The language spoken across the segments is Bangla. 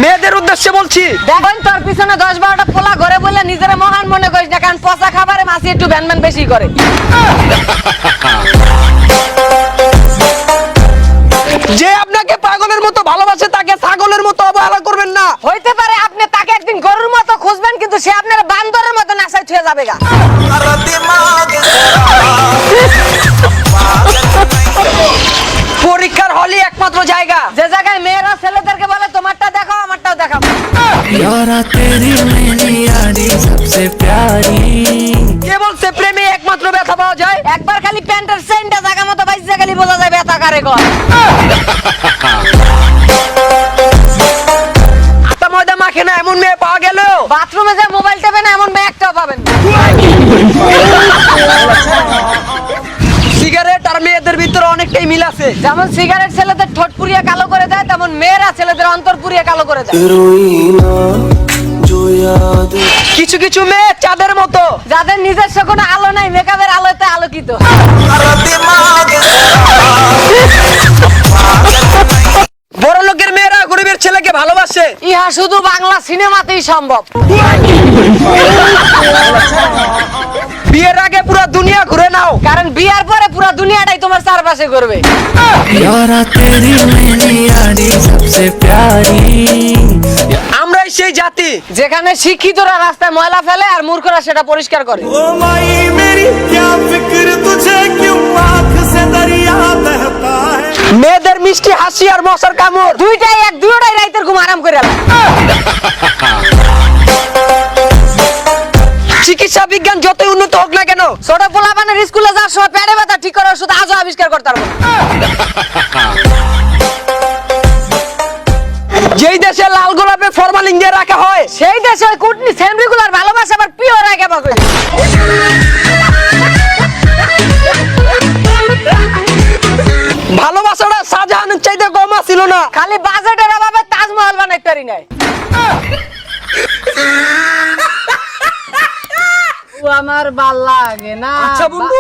মেয়েদের উদ্দেশ্যে বলছি। দেখুন তোর পিছনে 10-12টা পোলা ঘরে বলে নিজের মহান মনে করিস না, কারণ পচা খাবারে মাছি একটু ভ্যান বেশি করে। যে আপনাকে পাগলের মতো ভালোবাসে তাকে ছাগলের মতো অবহেলা করবেন না। হইতে পারে আপনি তাকে একদিন গরুর মতো খুঁজবেন, কিন্তু সে আপনার বান্দরের মতো নাসায় ছুঁয়ে যাবে গা। পরীক্ষার হলই একমাত্র জায়গা যে জায়গায় মেয়েরা ছেলেদেরকে বলে তোমারটা দেখাও আমারটাও দেখাও। यारा तेरी मेरी यारी सबसे प्यारी। কে বলছে প্রেমে একমাত্র ব্যথা পাওয়া যায়? একবার খালি প্যান্টের সেন্টটা জায়গা মতো বাইসে খালি বোঝা যায় ব্যথা কারে কর। আটা ময়দা মাখে না এমন মেয়ে পাওয়া গেল। বাথরুমে যে মোবাইল টেপে না এমন মেয়ে একটাও পাবেন না। সিগারেট আর মেয়েদের ভিতরে অনেকটাই মিল আছে। যেমন সিগারেট ছেলেদের ঠোঁট পুড়িয়ে কালো করে দেয়, তেমন মেয়েরা ছেলেদের অন্তর পুড়িয়ে কালো করে দেয়। কিছু কিছু মেয়ে চাঁদের মতো, যাদের নিজস্ব কোনো আলো নাই, মেকআপের আলোতে আলোকিত। বড় লোকের মেয়েরা গরিবের ছেলেকে ভালোবাসে। ইহা শুধু বাংলা সিনেমাতেই সম্ভব। বিয়ের আগে পুরো দুনিয়া ঘুরে নাও, কারণ বিয়ার পরে পুরো দুনিয়াটাই তোমার চারপাশে ঘুরবে। यारा तेरी मेरी यारी सबसे प्यारी। আমরাই সেই জাতি যেখানে শিক্ষিতরা রাস্তায় ময়লা ফেলে আর মূর্খরা সেটা পরিষ্কার করে। ओ माई मेरी क्या फिक्र तुझे क्यों आँख से दरिया बहता है। মেয়েদের মিষ্টি হাসি আর মশার কামড় দুইটাই রাইতের ঘুম আরাম করে আলা। চিকিৎসা বিজ্ঞান যতই উন্নত হোক না কেন, ছোট পোলাপানের স্কুলে যাওয়ার সময় পেটে ব্যথা ঠিক করার ওষুধ আজও আবিষ্কার করতে পারবো না। যেই দেশে লাল গোলাপে ফরমালিন দিয়ে রাখা হয়, সেই দেশে ওই কুটনি সেমরিগুলার ভালোবাসা আবার পিওর আগে বাকই। ভালোবাসাটা শাহজাহানের চাইতে কম ছিল না। খালি বাজেটের অভাবে তাজমহল বানাইতে পারি নাই। ও আমার ভাল লাগে না। আচ্ছা বন্ধু,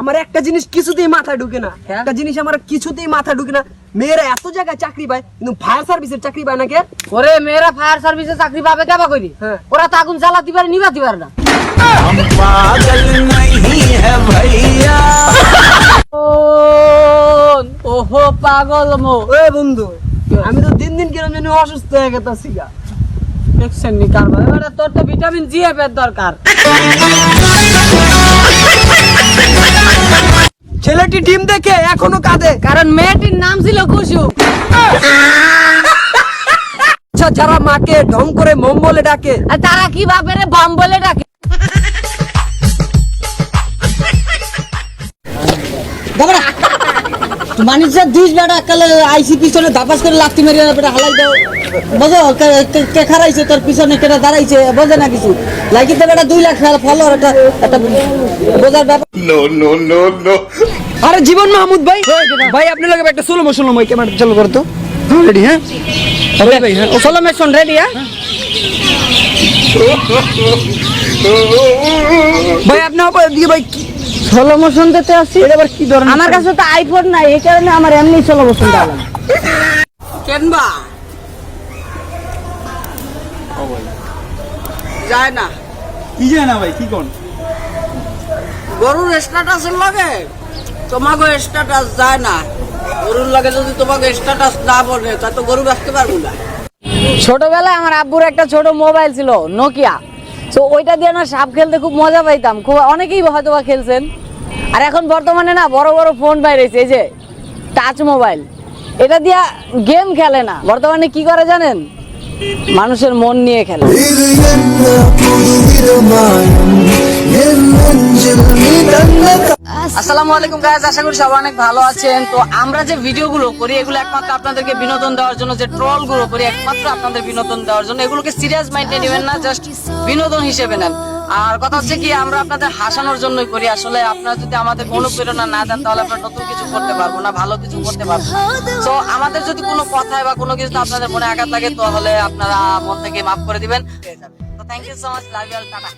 আমার একটা জিনিস কিছুতেই মাথায় ঢুকে না। একটা জিনিস আমার কিছুতেই মাথায় ঢুকে না, মেয়েরা এত জায়গায় চাকরি পায় কিন্তু ফায়ার সার্ভিসের চাকরি পায় না কে? ওরে মেয়েরা ফায়ার সার্ভিসে চাকরি পাবে কেবা কইরি? হ্যাঁ। ওরা তো আগুন জ্বালাতে পারে নিভাতে পারে না। हम पागल नहीं है भैया। ওহো পাগল মো। এ বন্ধু, আমি তো দিন দিন কিরম জানি অসুস্থ হয়ে গেছি গা। দেখছেন নি কারবার, এবারে তোর তো ভিটামিন জি এর দরকার। ছেলেটি ডিম দেখে এখনো কাঁদে, কারণ মেয়েটির নাম ছিল কুসুম। আচ্ছা যারা মাকে ঢং করে মম বলে ডাকে, আর তারা কি বাপেরে বম বলে ডাকে? মানুষের দিস বেটা কালে আইসি পিছনে ধাপাস করে লাফতি মারি বেটা হালাই দাও বুঝো কে খারাইছে তোর পিছনে কেটা দাঁড়াইছে বোঝে না কিছু লাগিতে বেটা 2 লাখ ফলোয়ার একটা বোঝার ব্যাপার। আরে জীবন মাহমুদ ভাই, ভাই আপনি লগে একটা সোলো মোশন মই ক্যামেরা চালু করো তো। রেডি? হ্যাঁ আরে ভাই, হ্যাঁ ও সোলো মেশন রেডি? হ্যাঁ ভাই আপনি দিয়ে ভাই কি সোলো মোশন দিতে আসছি এটা আবার কি ধরনের? আমার কাছে তো আইফোন নাই, এই কারণে আমার এমনি সোলো মোশন দাও। কেনবা যায় না কি যায় না ভাই, কি কোন গরুর স্ট্যাটাসের লাগে তোমাকে স্ট্যাটাস যায় না। গরুর লাগে যদি তোমাকে স্ট্যাটাস না বলে তা তো গরু রাখতে পারবো না। ছোটবেলায় আমার আব্বুর একটা ছোট মোবাইল ছিল নোকিয়া, তো ওইটা দিয়ে না সাপ খেলতে খুব মজা পাইতাম। খুব অনেকেই হয়তো বা খেলছেন। আর এখন বর্তমানে না বড় বড় ফোন বাইরেছে, এই যে টাচ মোবাইল, এটা দিয়া গেম খেলে না। বর্তমানে কি করে জানেন? মানুষের মন নিয়ে খেলে। আসসালামু আলাইকুম গাইস, আশা করি সবাই অনেক ভালো আছেন। তো আমরা যে ভিডিওগুলো করি এগুলো একমাত্র আপনাদেরকে বিনোদন দেওয়ার জন্য, যে ট্রল গুলো করি একমাত্র আপনাদের বিনোদন দেওয়ার জন্য। এগুলোকে সিরিয়াস মাইন্ডে নেবেন না, জাস্ট বিনোদন হিসেবে নেন। আর কথা হচ্ছে কি, আমরা আপনাদের হাসানোর জন্যই করি। আসলে আপনারা যদি আমাদের অনুপ্রেরণা না দেন তাহলে আমরা নতুন কিছু করতে পারবো না, ভালো কিছু করতে পারবো না। তো আমাদের যদি কোনো কথায় বা কোনো কিছু আপনাদের মনে আঘাত লাগে তাহলে আপনারা মন থেকে মাফ করে দিবেন। তো thank you so much, love you all, tata.